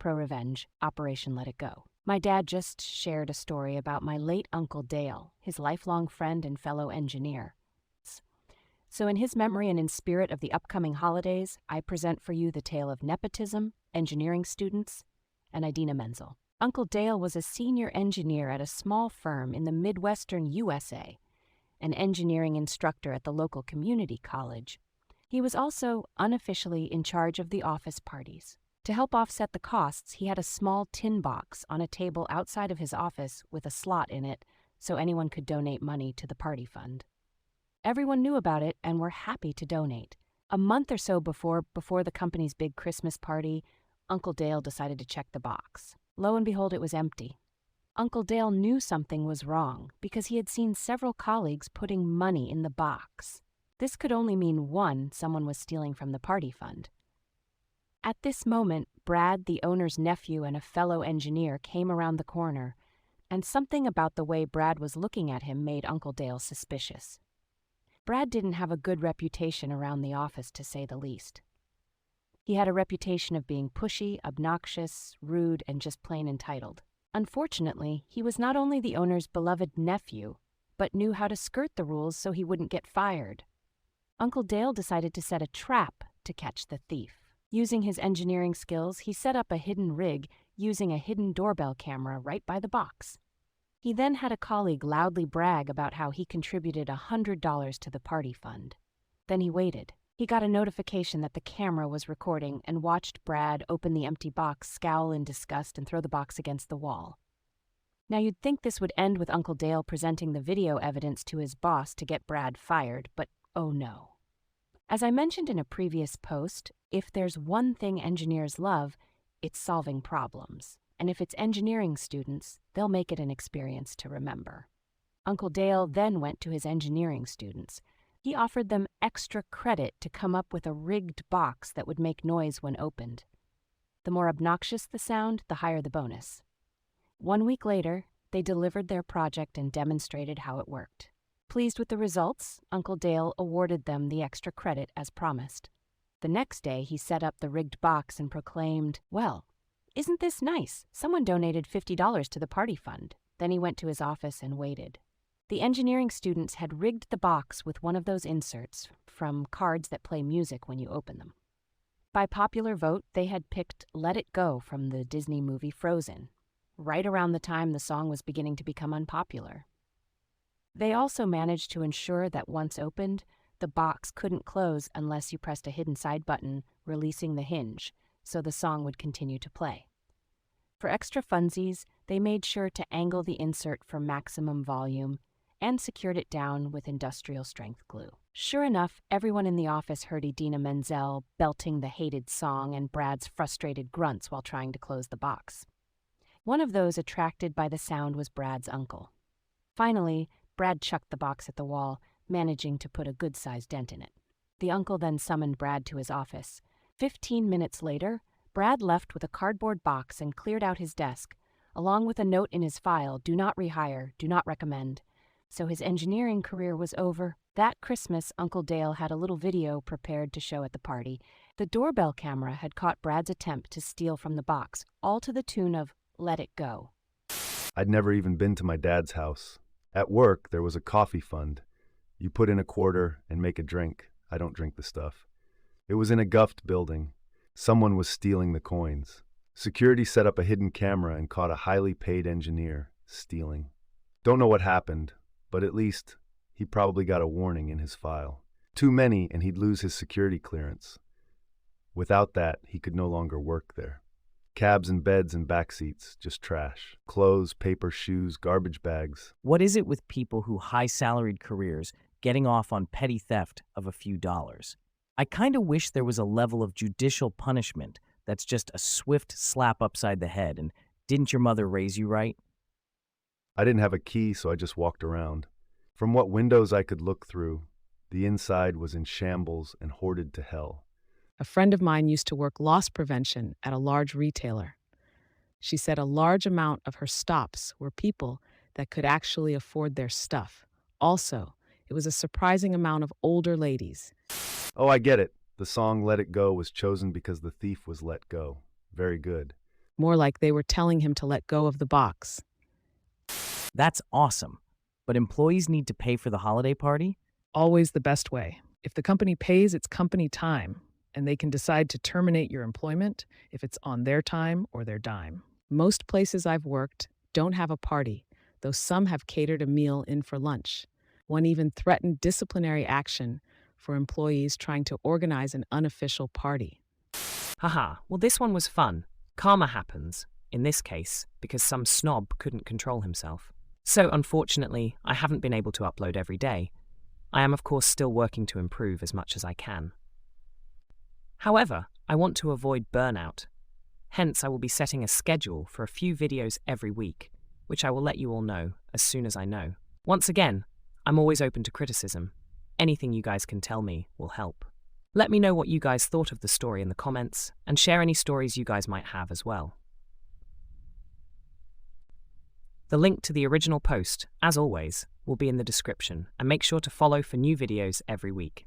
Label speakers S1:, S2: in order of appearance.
S1: ProRevenge Operation Let It Go. My dad just shared a story about my late Uncle Dale, his lifelong friend and fellow engineer. So in his memory and in spirit of the upcoming holidays, I present for you the tale of nepotism, engineering students, and Idina Menzel. Uncle Dale was a senior engineer at a small firm in the Midwestern USA, an engineering instructor at the local community college. He was also unofficially in charge of the office parties. To help offset the costs, he had a small tin box on a table outside of his office with a slot in it so anyone could donate money to the party fund. Everyone knew about it and were happy to donate. A month or so before the company's big Christmas party, Uncle Dale decided to check the box. Lo and behold, it was empty. Uncle Dale knew something was wrong because he had seen several colleagues putting money in the box. This could only mean one, someone was stealing from the party fund. At this moment, Brad, the owner's nephew and a fellow engineer, came around the corner, and something about the way Brad was looking at him made Uncle Dale suspicious. Brad didn't have a good reputation around the office, to say the least. He had a reputation of being pushy, obnoxious, rude, and just plain entitled. Unfortunately, he was not only the owner's beloved nephew, but knew how to skirt the rules so he wouldn't get fired. Uncle Dale decided to set a trap to catch the thief. Using his engineering skills, he set up a hidden rig using a hidden doorbell camera right by the box. He then had a colleague loudly brag about how he contributed $100 to the party fund. Then he waited. He got a notification that the camera was recording and watched Brad open the empty box, scowl in disgust, and throw the box against the wall. Now you'd think this would end with Uncle Dale presenting the video evidence to his boss to get Brad fired, but oh no. As I mentioned in a previous post, if there's one thing engineers love, it's solving problems. And if it's engineering students, they'll make it an experience to remember. Uncle Dale then went to his engineering students. He offered them extra credit to come up with a rigged box that would make noise when opened. The more obnoxious the sound, the higher the bonus. 1 week later, they delivered their project and demonstrated how it worked. Pleased with the results, Uncle Dale awarded them the extra credit as promised. The next day, he set up the rigged box and proclaimed, "Well, isn't this nice? Someone donated $50 to the party fund." Then he went to his office and waited. The engineering students had rigged the box with one of those inserts from cards that play music when you open them. By popular vote, they had picked Let It Go from the Disney movie Frozen, right around the time the song was beginning to become unpopular. They also managed to ensure that once opened, the box couldn't close unless you pressed a hidden side button, releasing the hinge, so the song would continue to play. For extra funsies, they made sure to angle the insert for maximum volume and secured it down with industrial-strength glue. Sure enough, everyone in the office heard Idina Menzel belting the hated song and Brad's frustrated grunts while trying to close the box. One of those attracted by the sound was Brad's uncle. Finally, Brad chucked the box at the wall, managing to put a good-sized dent in it. The uncle then summoned Brad to his office. 15 minutes later, Brad left with a cardboard box and cleared out his desk, along with a note in his file, "Do not rehire, do not recommend." So his engineering career was over. That Christmas, Uncle Dale had a little video prepared to show at the party. The doorbell camera had caught Brad's attempt to steal from the box, all to the tune of "Let It Go."
S2: I'd never even been to my dad's house. At work, there was a coffee fund. You put in a quarter and make a drink. I don't drink the stuff. It was in a guffed building. Someone was stealing the coins. Security set up a hidden camera and caught a highly paid engineer stealing. Don't know what happened, but at least he probably got a warning in his file. Too many and he'd lose his security clearance. Without that, he could no longer work there. Cabs and beds and back seats, just trash. Clothes, paper, shoes, garbage bags.
S3: What is it with people who high-salaried careers getting off on petty theft of a few dollars? I kind of wish there was a level of judicial punishment that's just a swift slap upside the head and "Didn't your mother raise you right?"
S2: I didn't have a key, so I just walked around. From what windows I could look through, the inside was in shambles and hoarded to hell.
S4: A friend of mine used to work loss prevention at a large retailer. She said a large amount of her stops were people that could actually afford their stuff. Also, it was a surprising amount of older ladies.
S2: Oh, I get it. The song Let It Go was chosen because the thief was let go. Very good.
S4: More like they were telling him to let go of the box.
S3: That's awesome. But employees need to pay for the holiday party?
S4: Always the best way. If the company pays, it's company time, and they can decide to terminate your employment if it's on their time or their dime. Most places I've worked don't have a party, though some have catered a meal in for lunch. One even threatened disciplinary action for employees trying to organize an unofficial party.
S1: Haha, well, this one was fun. Karma happens, in this case, because some snob couldn't control himself. So, unfortunately, I haven't been able to upload every day. I am, of course, still working to improve as much as I can. However, I want to avoid burnout. Hence, I will be setting a schedule for a few videos every week, which I will let you all know as soon as I know. Once again, I'm always open to criticism. Anything you guys can tell me will help. Let me know what you guys thought of the story in the comments, and share any stories you guys might have as well. The link to the original post, as always, will be in the description, and make sure to follow for new videos every week.